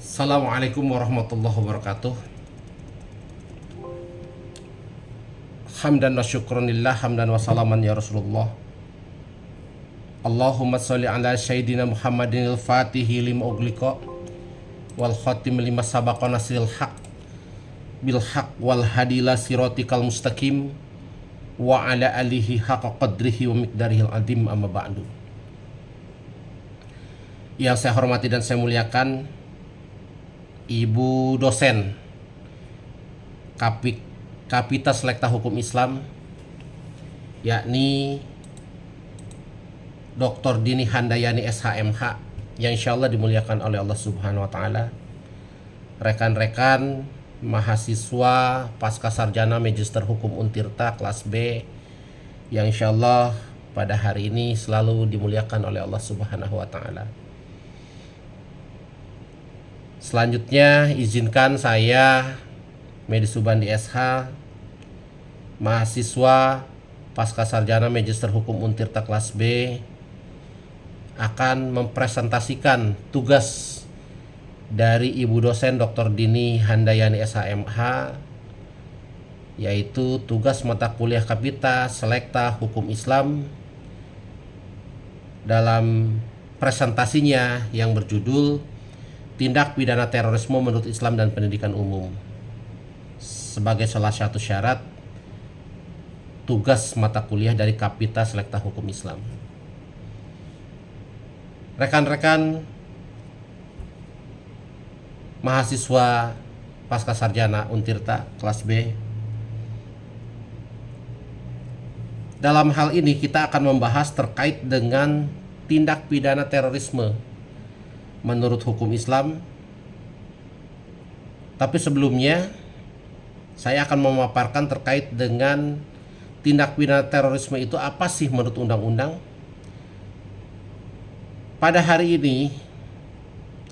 Assalamualaikum warahmatullahi wabarakatuh. Hamdan wa syukranillah, hamdan wa salaman ya Rasulullah. Allahumma sholli ala sayyidina Muhammadin al-fatihi lima ughliqa wal khatim lima sabaqa nasril haq bil haq wal hadila siratikal mustaqim wa ala alihi haqqa qadrihi wa miqdarihil adim, amma ba'du. Yang saya hormati dan saya muliakan Ibu dosen Kapita Selekta Hukum Islam, yakni Dr. Dini Handayani SHMH, yang insya Allah dimuliakan oleh Allah Subhanahu wa Ta'ala. Rekan-rekan mahasiswa pasca sarjana Magister Hukum Untirta kelas B, yang insya Allah pada hari ini selalu dimuliakan oleh Allah Subhanahu wa Ta'ala. Selanjutnya izinkan saya Medi Subandi SH, mahasiswa pasca sarjana Magister Hukum Untirta kelas B, akan mempresentasikan tugas dari Ibu dosen Dr. Dini Handayani SHMH, yaitu tugas mata kuliah Kapita Selekta Hukum Islam dalam presentasinya yang berjudul Tindak Pidana Terorisme Menurut Islam dan Pendidikan Umum, sebagai salah satu syarat tugas mata kuliah dari Kapita Selekta Hukum Islam. Rekan-rekan mahasiswa pasca sarjana Untirta kelas B, dalam hal ini kita akan membahas terkait dengan tindak pidana terorisme menurut hukum Islam. Tapi sebelumnya saya akan memaparkan terkait dengan tindak pidana terorisme itu apa sih menurut undang-undang. Pada hari ini,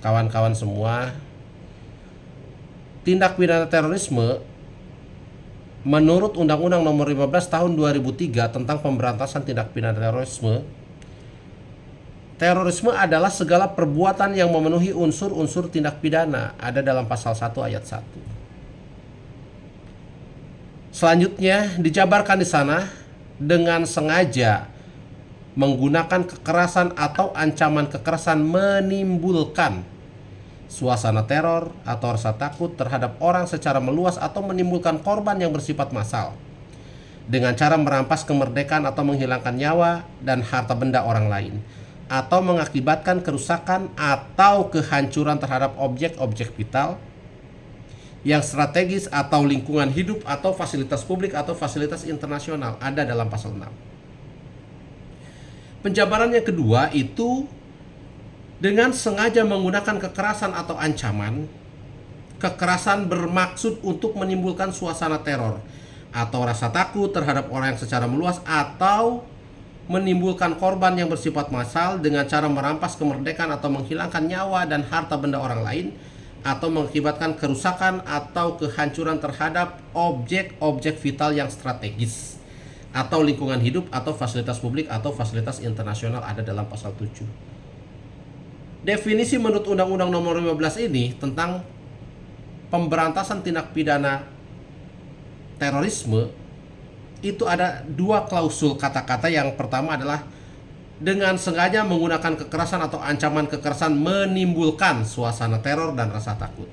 kawan-kawan semua, tindak pidana terorisme menurut Undang-Undang Nomor 15 Tahun 2003 tentang Pemberantasan Tindak Pidana Terorisme adalah segala perbuatan yang memenuhi unsur-unsur tindak pidana, ada dalam pasal 1 ayat 1. Selanjutnya dijabarkan di sana dengan sengaja menggunakan kekerasan atau ancaman kekerasan menimbulkan suasana teror atau rasa takut terhadap orang secara meluas atau menimbulkan korban yang bersifat massal dengan cara merampas kemerdekaan atau menghilangkan nyawa dan harta benda orang lain, atau mengakibatkan kerusakan atau kehancuran terhadap objek-objek vital yang strategis atau lingkungan hidup atau fasilitas publik atau fasilitas internasional, ada dalam pasal 6. Penjabaran yang kedua itu dengan sengaja menggunakan kekerasan atau ancaman. Kekerasan bermaksud untuk menimbulkan suasana teror atau rasa takut terhadap orang yang secara meluas atau menimbulkan korban yang bersifat massal dengan cara merampas kemerdekaan atau menghilangkan nyawa dan harta benda orang lain, atau mengakibatkan kerusakan atau kehancuran terhadap objek-objek vital yang strategis atau lingkungan hidup atau fasilitas publik atau fasilitas internasional, ada dalam pasal 7. Definisi menurut Undang-Undang Nomor 15 ini tentang pemberantasan tindak pidana terorisme itu ada dua klausul kata-kata. Yang pertama adalah dengan sengaja menggunakan kekerasan atau ancaman kekerasan menimbulkan suasana teror dan rasa takut,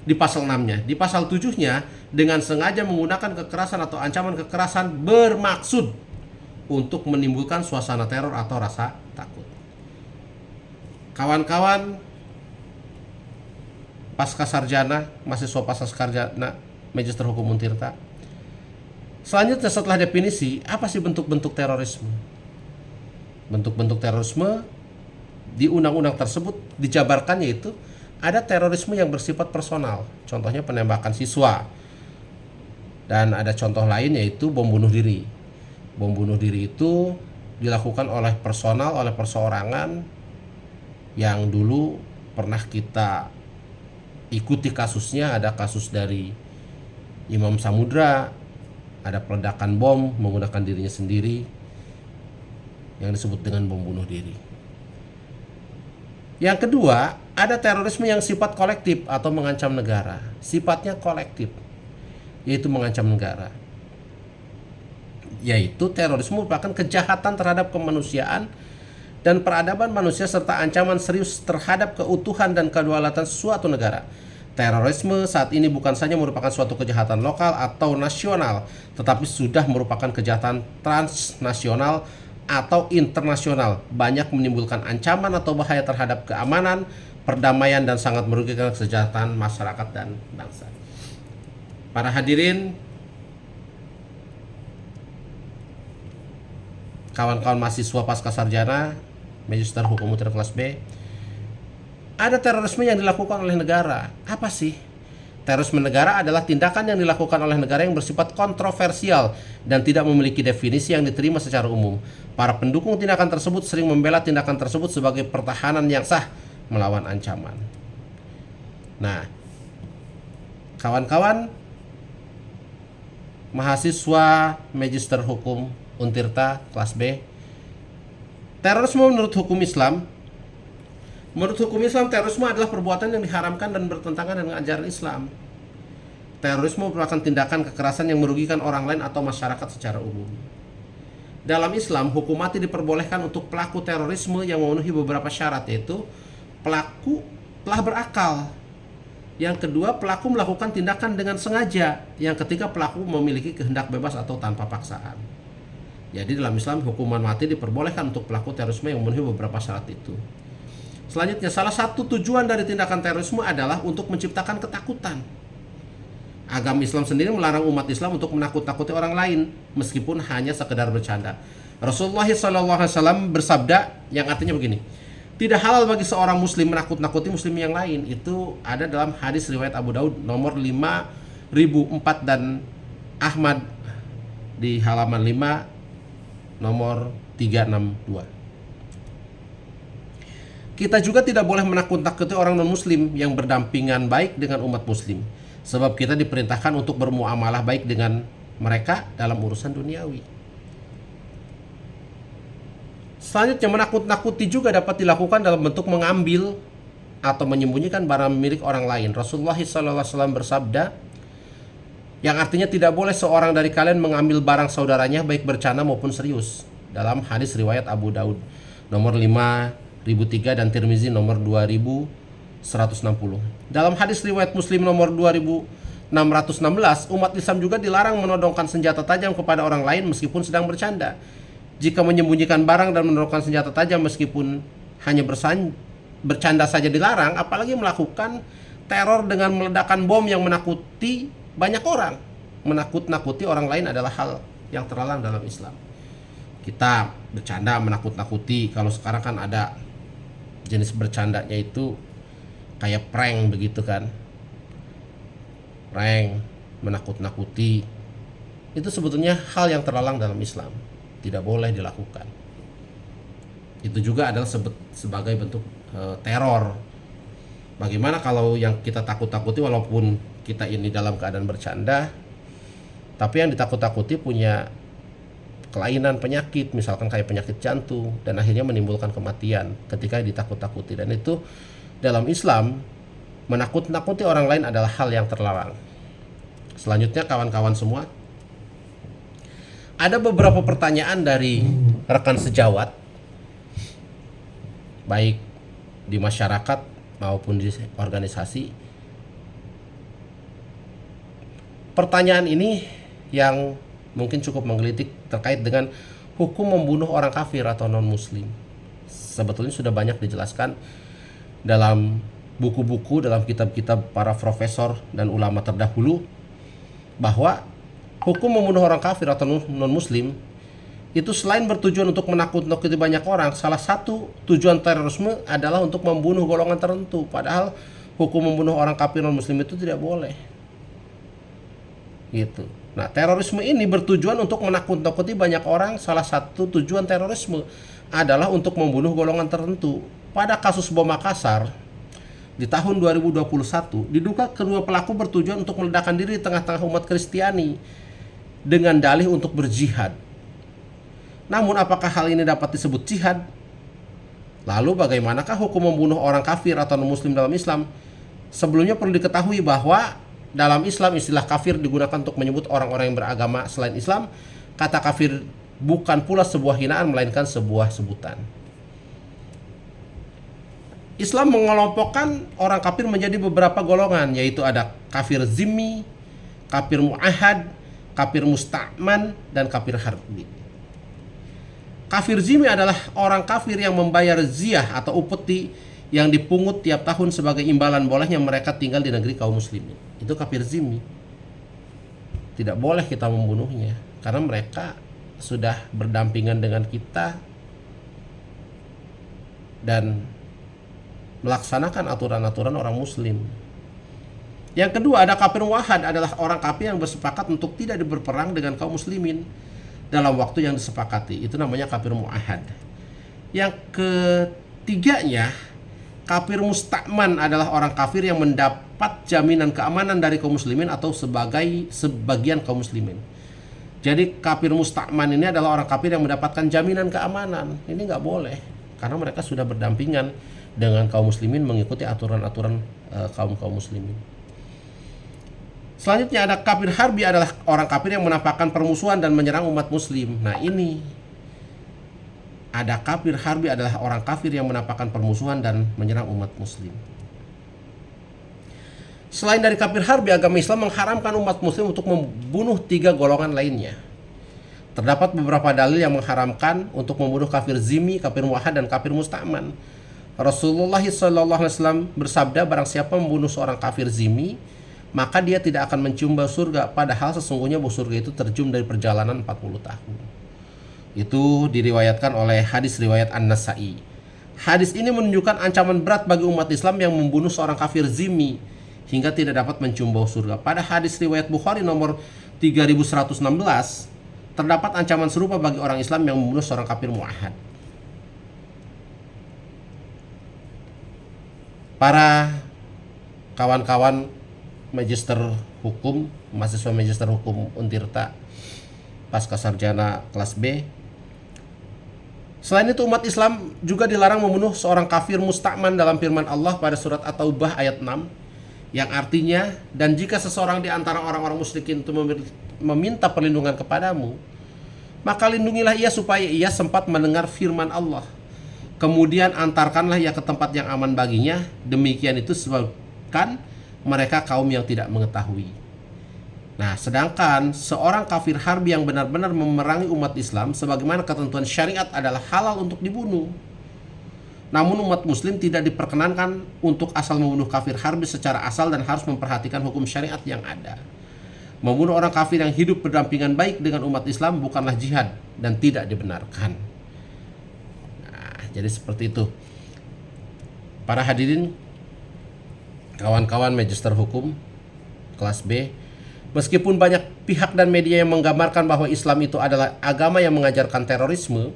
di pasal 6-nya. Di pasal 7-nya dengan sengaja menggunakan kekerasan atau ancaman kekerasan bermaksud untuk menimbulkan suasana teror atau rasa takut. Kawan-kawan pasca sarjana, mahasiswa pasca sarjana Magister Hukum Untirta, selanjutnya setelah definisi, apa sih bentuk-bentuk terorisme? Bentuk-bentuk terorisme di undang-undang tersebut dijabarkan, yaitu ada terorisme yang bersifat personal, contohnya penembakan siswa. Dan ada contoh lain, yaitu bom bunuh diri. Bom bunuh diri itu dilakukan oleh personal, oleh perseorangan yang dulu pernah kita ikuti kasusnya. Ada kasus dari Imam Samudra, ada peledakan bom menggunakan dirinya sendiri yang disebut dengan bom bunuh diri. Yang kedua, Ada terorisme yang sifat kolektif atau mengancam negara. Sifatnya kolektif, yaitu mengancam negara. Yaitu terorisme merupakan kejahatan terhadap kemanusiaan dan peradaban manusia serta ancaman serius terhadap keutuhan dan kedaulatan suatu negara. Terorisme saat ini bukan saja merupakan suatu kejahatan lokal atau nasional, tetapi sudah merupakan kejahatan transnasional atau internasional, banyak menimbulkan ancaman atau bahaya terhadap keamanan, perdamaian, dan sangat merugikan kesejahteraan masyarakat dan bangsa. Para hadirin, kawan-kawan mahasiswa pasca sarjana Magister Hukum Untirta kelas B, ada terorisme yang dilakukan oleh negara. Apa sih? Terorisme negara adalah tindakan yang dilakukan oleh negara yang bersifat kontroversial dan tidak memiliki definisi yang diterima secara umum. Para pendukung tindakan tersebut sering membela tindakan tersebut sebagai pertahanan yang sah melawan ancaman. Nah, kawan-kawan mahasiswa Magister Hukum Untirta kelas B, terorisme menurut hukum Islam, terorisme adalah perbuatan yang diharamkan dan bertentangan dengan ajaran Islam. Terorisme merupakan tindakan kekerasan yang merugikan orang lain atau masyarakat secara umum. Dalam Islam, hukum mati diperbolehkan untuk pelaku terorisme yang memenuhi beberapa syarat, yaitu pelaku telah berakal. Yang kedua, pelaku melakukan tindakan dengan sengaja. Yang ketiga, pelaku memiliki kehendak bebas atau tanpa paksaan. Jadi dalam Islam, hukuman mati diperbolehkan untuk pelaku terorisme yang memenuhi beberapa syarat itu. Selanjutnya, salah satu tujuan dari tindakan terorisme adalah untuk menciptakan ketakutan. Agama Islam sendiri melarang umat Islam untuk menakut-nakuti orang lain, meskipun hanya sekedar bercanda. Rasulullah SAW bersabda yang artinya begini: tidak halal bagi seorang muslim menakut-nakuti muslim yang lain. Itu ada dalam hadis riwayat Abu Daud nomor 5004 dan Ahmad di halaman 5 nomor 362. Kita juga tidak boleh menakut-nakuti orang non-muslim yang berdampingan baik dengan umat muslim, sebab kita diperintahkan untuk bermuamalah baik dengan mereka dalam urusan duniawi. Selanjutnya, menakut-nakuti juga dapat dilakukan dalam bentuk mengambil atau menyembunyikan barang milik orang lain. Rasulullah SAW bersabda, yang artinya tidak boleh seorang dari kalian mengambil barang saudaranya baik bercanda maupun serius, dalam hadis riwayat Abu Daud nomor 5003 dan Tirmizi nomor 2160. Dalam hadis riwayat Muslim nomor 2616, umat Islam juga dilarang menodongkan senjata tajam kepada orang lain meskipun sedang bercanda. Jika menyembunyikan barang dan menodongkan senjata tajam meskipun hanya bercanda saja dilarang, apalagi melakukan teror dengan meledakkan bom yang menakuti banyak orang. Menakut-nakuti orang lain adalah hal yang terlarang dalam Islam. Kita bercanda menakut-nakuti, kalau sekarang kan ada jenis bercandanya itu kayak prank begitu kan. Prank, menakut-nakuti, itu sebetulnya hal yang terlarang dalam Islam, tidak boleh dilakukan. Itu juga adalah sebagai bentuk teror. Bagaimana kalau yang kita takut-takuti walaupun kita ini dalam keadaan bercanda, tapi yang ditakut-takuti punya kelainan penyakit, misalkan kayak penyakit jantung, dan akhirnya menimbulkan kematian ketika ditakut-takuti. Dan itu dalam Islam, menakut-nakuti orang lain adalah hal yang terlarang. Selanjutnya, kawan-kawan semua, ada beberapa pertanyaan dari rekan sejawat, baik di masyarakat maupun di organisasi. Pertanyaan ini yang mungkin cukup menggelitik terkait dengan hukum membunuh orang kafir atau non-muslim. Sebetulnya sudah banyak dijelaskan dalam buku-buku, dalam kitab-kitab para profesor dan ulama terdahulu, bahwa hukum membunuh orang kafir atau non-muslim itu selain bertujuan untuk menakut-nakuti banyak orang, salah satu tujuan terorisme adalah untuk membunuh golongan tertentu. Padahal hukum membunuh orang kafir non-muslim itu tidak boleh. Gitu. Nah, terorisme ini bertujuan untuk menakut-nakuti banyak orang. Salah satu tujuan terorisme adalah untuk membunuh golongan tertentu. Pada kasus bom Makassar di tahun 2021, diduga kedua pelaku bertujuan untuk meledakkan diri di tengah-tengah umat Kristiani dengan dalih untuk berjihad. Namun apakah hal ini dapat disebut jihad? Lalu bagaimanakah hukum membunuh orang kafir atau non-muslim dalam Islam? Sebelumnya perlu diketahui bahwa dalam Islam istilah kafir digunakan untuk menyebut orang-orang yang beragama selain Islam. Kata kafir bukan pula sebuah hinaan melainkan sebuah sebutan. Islam mengelompokkan orang kafir menjadi beberapa golongan, yaitu ada kafir zimmi, kafir mu'ahad, kafir musta'man, dan kafir harbi. Kafir zimmi adalah orang kafir yang membayar ziyah atau upeti yang dipungut tiap tahun sebagai imbalan bolehnya mereka tinggal di negeri kaum muslimin. Itu kafir zimmi. Tidak boleh kita membunuhnya karena mereka sudah berdampingan dengan kita dan melaksanakan aturan-aturan orang muslim. Yang kedua ada kafir muahad, adalah orang kafir yang bersepakat untuk tidak berperang dengan kaum muslimin dalam waktu yang disepakati. Itu namanya kafir muahad. Yang ketiganya kafir musta'man, adalah orang kafir yang mendapat jaminan keamanan dari kaum muslimin atau sebagian kaum muslimin. Jadi kafir musta'man ini adalah orang kafir yang mendapatkan jaminan keamanan. Ini nggak boleh karena mereka sudah berdampingan dengan kaum muslimin mengikuti aturan-aturan kaum muslimin. Selanjutnya ada kafir harbi, adalah orang kafir yang menampakkan permusuhan dan menyerang umat muslim. Nah ini ada kafir harbi, adalah orang kafir yang menampakkan permusuhan dan menyerang umat muslim. Selain dari kafir harbi, agama Islam mengharamkan umat muslim untuk membunuh 3 golongan lainnya. Terdapat beberapa dalil yang mengharamkan untuk membunuh kafir zimmi, kafir muahad, dan kafir musta'man. Rasulullah SAW bersabda, barang siapa membunuh seorang kafir zimmi, maka dia tidak akan mencium bau surga, padahal sesungguhnya bau surga itu tercium dari perjalanan 40 tahun. Itu diriwayatkan oleh hadis riwayat An-Nasa'i. Hadis ini menunjukkan ancaman berat bagi umat Islam yang membunuh seorang kafir zimmi hingga tidak dapat mencium bau surga. Pada hadis riwayat Bukhari nomor 3116 terdapat ancaman serupa bagi orang Islam yang membunuh seorang kafir muahad. Para kawan-kawan Magister Hukum, mahasiswa Magister Hukum Untirta pasca sarjana kelas B. Selain itu umat Islam juga dilarang membunuh seorang kafir musta'man dalam firman Allah pada surat At-Taubah ayat 6 yang artinya, dan jika seseorang di antara orang-orang musyrikin itu meminta perlindungan kepadamu, maka lindungilah ia supaya ia sempat mendengar firman Allah. Kemudian antarkanlah ia ke tempat yang aman baginya. Demikian itu sebabkan mereka kaum yang tidak mengetahui. Nah, sedangkan seorang kafir harbi yang benar-benar memerangi umat Islam sebagaimana ketentuan syariat adalah halal untuk dibunuh. Namun umat muslim tidak diperkenankan untuk asal membunuh kafir harbi secara asal dan harus memperhatikan hukum syariat yang ada. Membunuh orang kafir yang hidup berdampingan baik dengan umat Islam bukanlah jihad dan tidak dibenarkan. Nah, jadi seperti itu. Para hadirin, kawan-kawan Magister Hukum kelas B, meskipun banyak pihak dan media yang menggambarkan bahwa Islam itu adalah agama yang mengajarkan terorisme,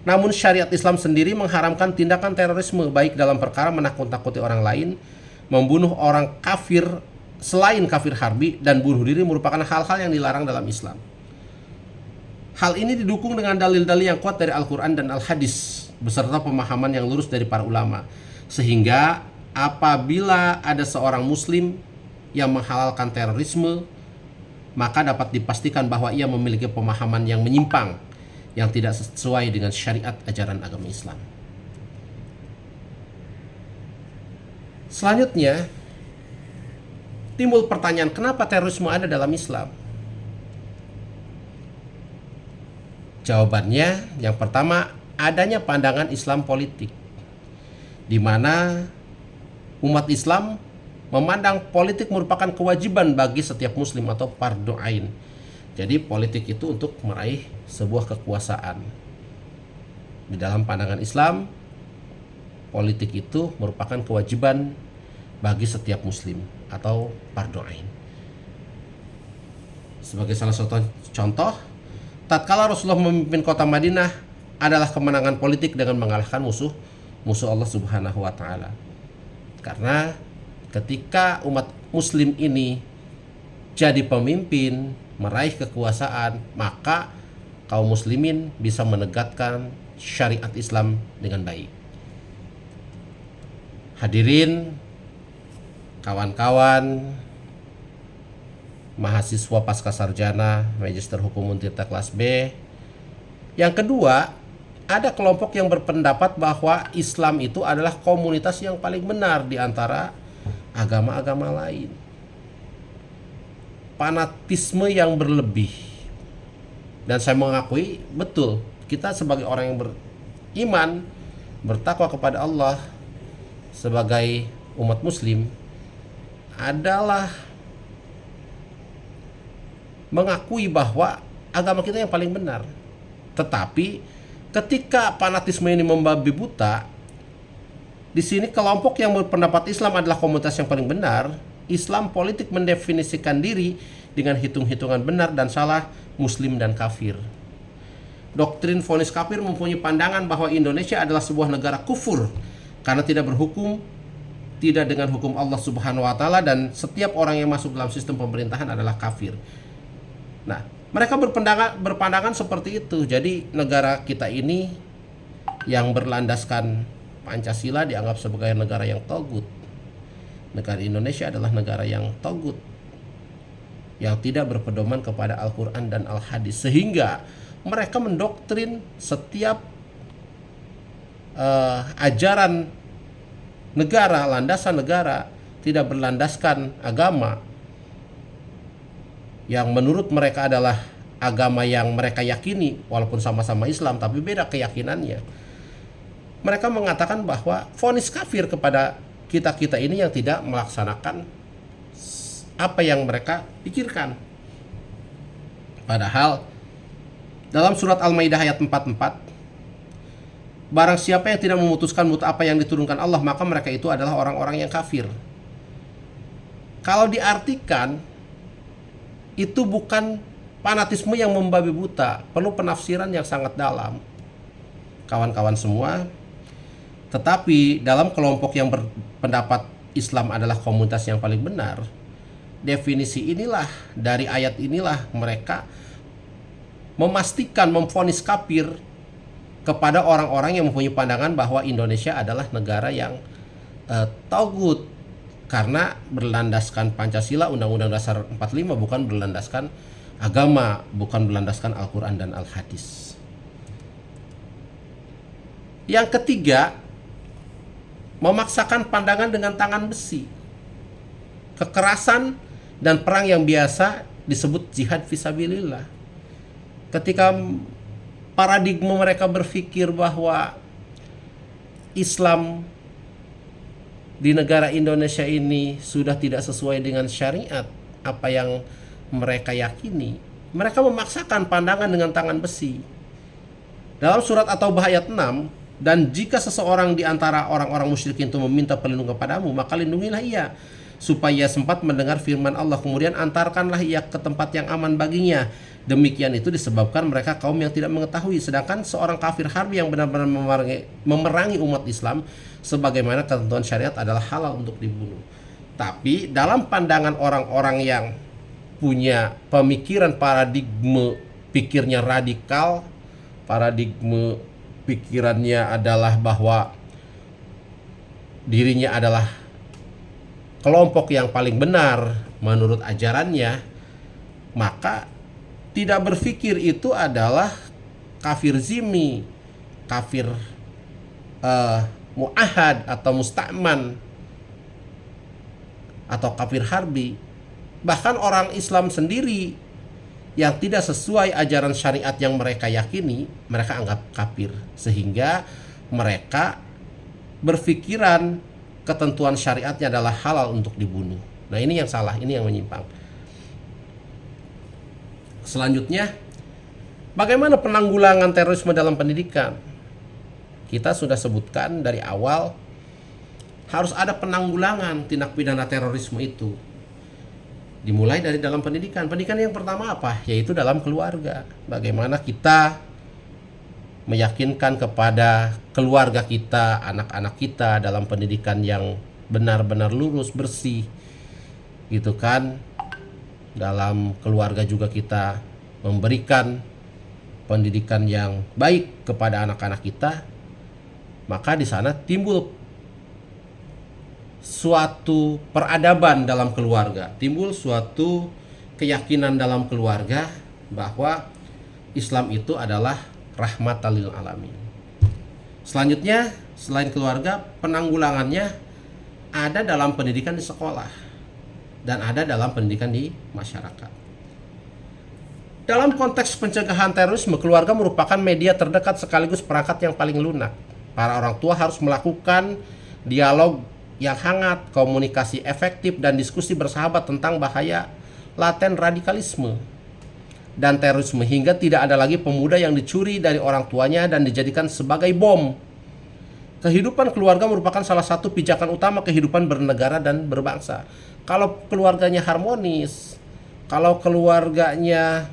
namun syariat Islam sendiri mengharamkan tindakan terorisme baik dalam perkara menakut-nakuti orang lain, membunuh orang kafir selain kafir harbi, dan bunuh diri merupakan hal-hal yang dilarang dalam Islam. Hal ini didukung dengan dalil-dalil yang kuat dari Al-Quran dan Al-Hadis beserta pemahaman yang lurus dari para ulama, sehingga apabila ada seorang muslim yang menghalalkan terorisme, maka dapat dipastikan bahwa ia memiliki pemahaman yang menyimpang, yang tidak sesuai dengan syariat ajaran agama Islam. Selanjutnya, timbul pertanyaan, kenapa terorisme ada dalam Islam? Jawabannya, yang pertama, adanya pandangan Islam politik, di mana umat Islam memandang politik merupakan kewajiban bagi setiap muslim atau fardhu ain. Jadi politik itu untuk meraih sebuah kekuasaan. Di dalam pandangan Islam, politik itu merupakan kewajiban bagi setiap muslim atau fardhu ain. Sebagai salah satu contoh, tatkala Rasulullah memimpin kota Madinah adalah kemenangan politik dengan mengalahkan musuh Allah Subhanahu wa taala. Karena ketika umat muslim ini jadi pemimpin, meraih kekuasaan, maka kaum muslimin bisa menegakkan syariat Islam dengan baik. Hadirin, kawan-kawan, mahasiswa pasca sarjana Magister Hukum Untirta kelas B. Yang kedua, ada kelompok yang berpendapat bahwa Islam itu adalah komunitas yang paling benar di antara agama-agama lain. Fanatisme yang berlebih. Dan saya mengakui betul, kita sebagai orang yang beriman, bertakwa kepada Allah, sebagai umat muslim adalah mengakui bahwa agama kita yang paling benar. Tetapi ketika fanatisme ini membabi buta, di sini kelompok yang berpendapat Islam adalah komunitas yang paling benar. Islam politik mendefinisikan diri dengan hitung-hitungan benar dan salah, muslim dan kafir. Doktrin vonis kafir mempunyai pandangan bahwa Indonesia adalah sebuah negara kufur karena tidak berhukum tidak dengan hukum Allah Subhanahu wa taala, dan setiap orang yang masuk dalam sistem pemerintahan adalah kafir. Nah, mereka berpandangan seperti itu. Jadi negara kita ini yang berlandaskan Pancasila dianggap sebagai negara yang togut. Negara Indonesia adalah negara yang togut, yang tidak berpedoman kepada Al-Quran dan Al-Hadis. Sehingga mereka mendoktrin setiap ajaran negara, landasan negara, tidak berlandaskan agama yang menurut mereka adalah agama yang mereka yakini, walaupun sama-sama Islam tapi beda keyakinannya. Mereka mengatakan bahwa vonis kafir kepada kita-kita ini yang tidak melaksanakan apa yang mereka pikirkan. Padahal dalam surat Al-Maidah ayat 44, barang siapa yang tidak memutuskan apa yang diturunkan Allah, maka mereka itu adalah orang-orang yang kafir. Kalau diartikan, itu bukan fanatisme yang membabi buta, perlu penafsiran yang sangat dalam, kawan-kawan semua. Tetapi dalam kelompok yang berpendapat Islam adalah komunitas yang paling benar, definisi inilah, dari ayat inilah mereka memastikan, memvonis kafir kepada orang-orang yang mempunyai pandangan bahwa Indonesia adalah negara yang togut karena berlandaskan Pancasila, Undang-Undang Dasar 45, bukan berlandaskan agama, bukan berlandaskan Al-Quran dan Al-Hadis. Yang ketiga, memaksakan pandangan dengan tangan besi. Kekerasan dan perang yang biasa disebut jihad fisabilillah. Ketika paradigma mereka berpikir bahwa Islam di negara Indonesia ini sudah tidak sesuai dengan syariat, apa yang mereka yakini, mereka memaksakan pandangan dengan tangan besi. Dalam surat At-Taubah ayat 6, dan jika seseorang di antara orang-orang musyrikin itu meminta perlindungan kepadamu, maka lindungilah ia, supaya sempat mendengar firman Allah, kemudian antarkanlah ia ke tempat yang aman baginya. Demikian itu disebabkan mereka kaum yang tidak mengetahui. Sedangkan seorang kafir harbi yang benar-benar memerangi umat Islam, sebagaimana ketentuan syariat, adalah halal untuk dibunuh. Tapi dalam pandangan orang-orang yang punya pemikiran, paradigma pikirnya radikal, paradigma pikirannya adalah bahwa dirinya adalah kelompok yang paling benar menurut ajarannya, maka tidak berpikir itu adalah kafir zimmi, kafir mu'ahad atau musta'man, atau kafir harbi. Bahkan orang Islam sendiri yang tidak sesuai ajaran syariat yang mereka yakini, mereka anggap kafir. Sehingga mereka berpikiran ketentuan syariatnya adalah halal untuk dibunuh. Nah, ini yang salah, ini yang menyimpang. Selanjutnya, bagaimana penanggulangan terorisme dalam pendidikan? Kita sudah sebutkan dari awal, harus ada penanggulangan tindak pidana terorisme itu. Dimulai dari dalam pendidikan. Pendidikan yang pertama apa? Yaitu dalam keluarga. Bagaimana kita meyakinkan kepada keluarga kita, anak-anak kita dalam pendidikan yang benar-benar lurus, bersih, gitu kan. Dalam keluarga juga kita memberikan pendidikan yang baik kepada anak-anak kita, maka di sana timbul suatu peradaban dalam keluarga, timbul suatu keyakinan dalam keluarga bahwa Islam itu adalah rahmatan lil alamin. Selanjutnya, selain keluarga, penanggulangannya ada dalam pendidikan di sekolah dan ada dalam pendidikan di masyarakat. Dalam konteks pencegahan terorisme, keluarga merupakan media terdekat sekaligus perangkat yang paling lunak. Para orang tua harus melakukan dialog yang hangat, komunikasi efektif, dan diskusi bersahabat tentang bahaya laten radikalisme dan terorisme, hingga tidak ada lagi pemuda yang dicuri dari orang tuanya dan dijadikan sebagai bom. Kehidupan keluarga merupakan salah satu pijakan utama kehidupan bernegara dan berbangsa. Kalau keluarganya harmonis, kalau keluarganya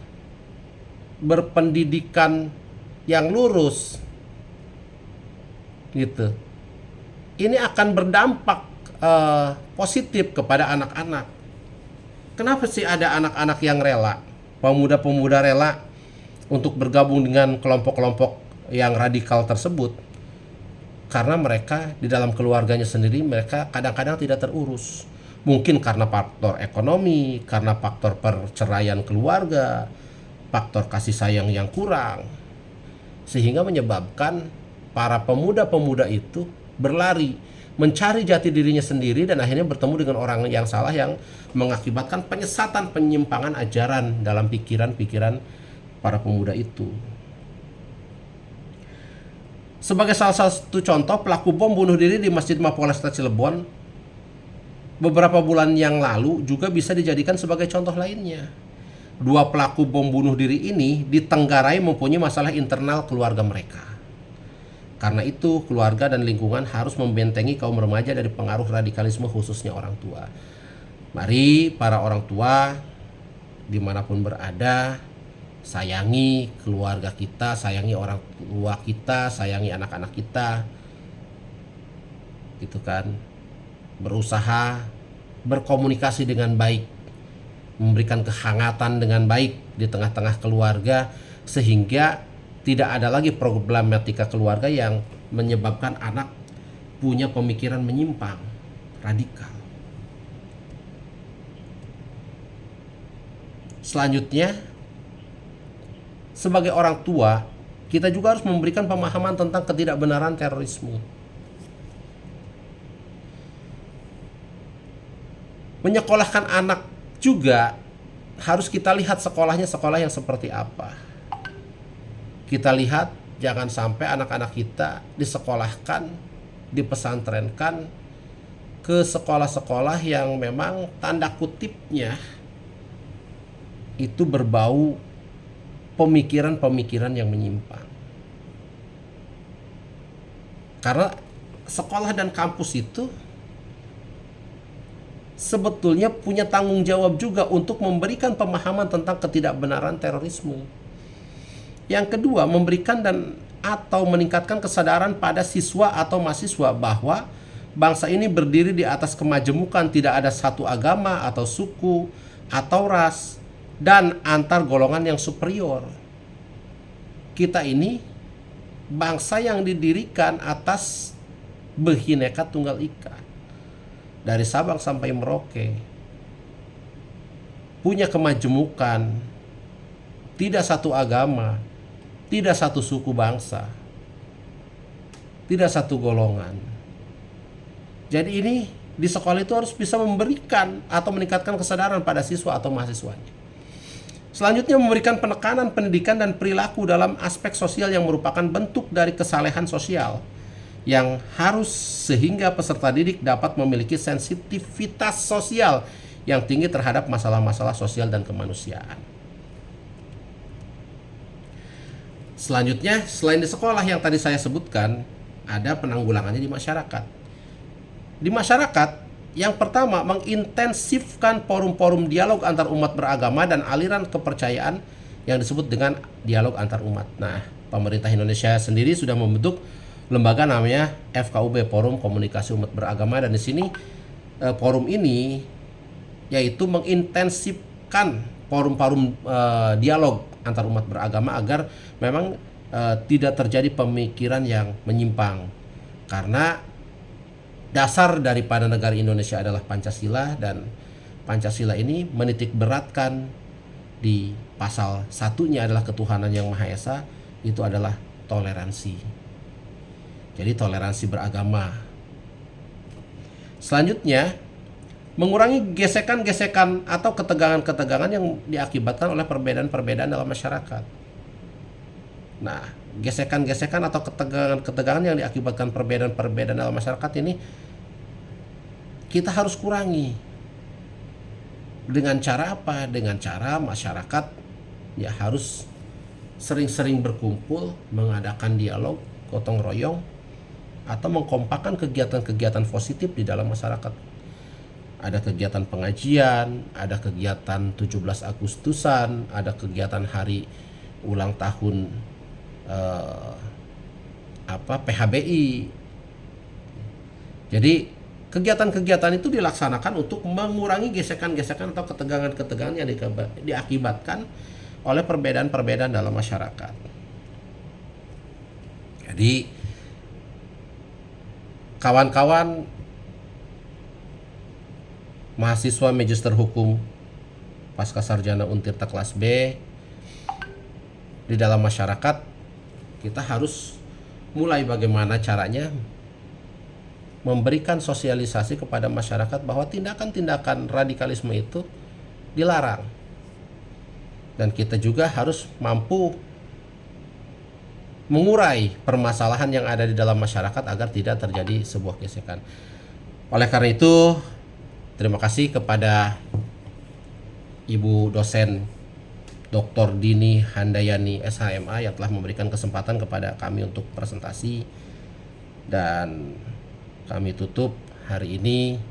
berpendidikan yang lurus, gitu, ini akan berdampak positif kepada anak-anak. Kenapa sih ada anak-anak yang rela, pemuda-pemuda rela untuk bergabung dengan kelompok-kelompok yang radikal tersebut? Karena mereka di dalam keluarganya sendiri mereka kadang-kadang tidak terurus. Mungkin karena faktor ekonomi, karena faktor perceraian keluarga, faktor kasih sayang yang kurang, sehingga menyebabkan para pemuda-pemuda itu berlari mencari jati dirinya sendiri dan akhirnya bertemu dengan orang yang salah yang mengakibatkan penyesatan, penyimpangan ajaran dalam pikiran-pikiran para pemuda itu. Sebagai salah satu contoh, pelaku bom bunuh diri di Masjid Mapolresta Cirebon beberapa bulan yang lalu juga bisa dijadikan sebagai contoh lainnya. Dua pelaku bom bunuh diri ini ditenggarai mempunyai masalah internal keluarga mereka. Karena itu, keluarga dan lingkungan harus membentengi kaum remaja dari pengaruh radikalisme, khususnya orang tua. Mari para orang tua dimanapun berada, sayangi keluarga kita, sayangi orang tua kita, sayangi anak-anak kita, gitu kan. Berusaha berkomunikasi dengan baik, memberikan kehangatan dengan baik di tengah-tengah keluarga, sehingga tidak ada lagi problematika keluarga yang menyebabkan anak punya pemikiran menyimpang, radikal. Selanjutnya, sebagai orang tua, kita juga harus memberikan pemahaman tentang ketidakbenaran terorisme. Menyekolahkan anak juga harus kita lihat sekolahnya sekolah yang seperti apa. Kita lihat jangan sampai anak-anak kita disekolahkan, dipesantrenkan ke sekolah-sekolah yang memang tanda kutipnya itu berbau pemikiran-pemikiran yang menyimpang. Karena sekolah dan kampus itu sebetulnya punya tanggung jawab juga untuk memberikan pemahaman tentang ketidakbenaran terorisme. Yang kedua, memberikan dan atau meningkatkan kesadaran pada siswa atau mahasiswa bahwa bangsa ini berdiri di atas kemajemukan, tidak ada satu agama atau suku atau ras dan antar golongan yang superior. Kita ini bangsa yang didirikan atas Bhinneka Tunggal Ika, dari Sabang sampai Merauke, punya kemajemukan, tidak satu agama, tidak satu suku bangsa, tidak satu golongan. Jadi ini di sekolah itu harus bisa memberikan atau meningkatkan kesadaran pada siswa atau mahasiswanya. Selanjutnya, memberikan penekanan pendidikan dan perilaku dalam aspek sosial yang merupakan bentuk dari kesalehan sosial yang harus sehingga peserta didik dapat memiliki sensitivitas sosial yang tinggi terhadap masalah-masalah sosial dan kemanusiaan. Selanjutnya, selain di sekolah yang tadi saya sebutkan, ada penanggulangannya di masyarakat. Di masyarakat, yang pertama, mengintensifkan forum-forum dialog antar umat beragama dan aliran kepercayaan yang disebut dengan dialog antar umat. Nah, pemerintah Indonesia sendiri sudah membentuk lembaga namanya FKUB, Forum Komunikasi Umat Beragama, dan di sini forum ini yaitu mengintensifkan forum-forum dialog antar umat beragama agar memang tidak terjadi pemikiran yang menyimpang. Karena dasar daripada negara Indonesia adalah Pancasila, dan Pancasila ini menitik beratkan di pasal satunya adalah ketuhanan yang Maha Esa, itu adalah toleransi. Jadi toleransi beragama. Selanjutnya, mengurangi gesekan-gesekan atau ketegangan-ketegangan yang diakibatkan oleh perbedaan-perbedaan dalam masyarakat. Nah, gesekan-gesekan atau ketegangan-ketegangan yang diakibatkan perbedaan-perbedaan dalam masyarakat ini kita harus kurangi. Dengan cara apa? Dengan cara masyarakat ya harus sering-sering berkumpul, mengadakan dialog, gotong royong, atau mengkompakkan kegiatan-kegiatan positif di dalam masyarakat. Ada kegiatan pengajian, ada kegiatan 17 Agustusan, ada kegiatan hari ulang tahun PHBI. Jadi kegiatan-kegiatan itu dilaksanakan untuk mengurangi gesekan-gesekan atau ketegangan-ketegangan yang diakibatkan oleh perbedaan-perbedaan dalam masyarakat. Jadi kawan-kawan mahasiswa Magister Hukum Pasca Sarjana Untirta kelas B, di dalam masyarakat kita harus mulai bagaimana caranya memberikan sosialisasi kepada masyarakat bahwa tindakan-tindakan radikalisme itu dilarang. Dan kita juga harus mampu mengurai permasalahan yang ada di dalam masyarakat agar tidak terjadi sebuah gesekan. Oleh karena itu, terima kasih kepada Ibu dosen Dr. Dini Handayani SHMA yang telah memberikan kesempatan kepada kami untuk presentasi, dan kami tutup hari ini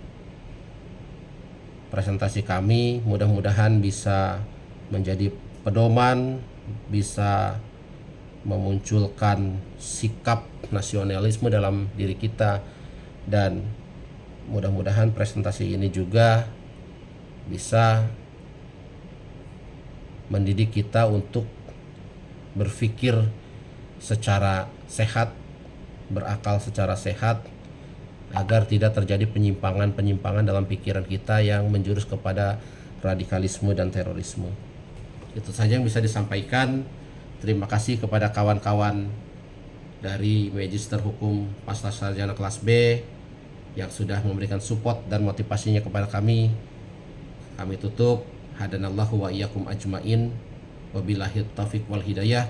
presentasi kami. Mudah-mudahan bisa menjadi pedoman, bisa memunculkan sikap nasionalisme dalam diri kita, dan mudah-mudahan presentasi ini juga bisa mendidik kita untuk berpikir secara sehat, berakal secara sehat, agar tidak terjadi penyimpangan-penyimpangan dalam pikiran kita yang menjurus kepada radikalisme dan terorisme. Itu saja yang bisa disampaikan. Terima kasih kepada kawan-kawan dari Magister Hukum Pasca Sarjana kelas B yang sudah memberikan support dan motivasinya kepada kami. Kami tutup. Hadanallahu wa iyyakum ajmain. Wabillahi taufiq wal hidayah.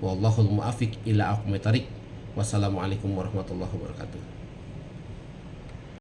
Wallahul muwaffiq ila aqwamit thoriq. Wassalamualaikum warahmatullahi wabarakatuh.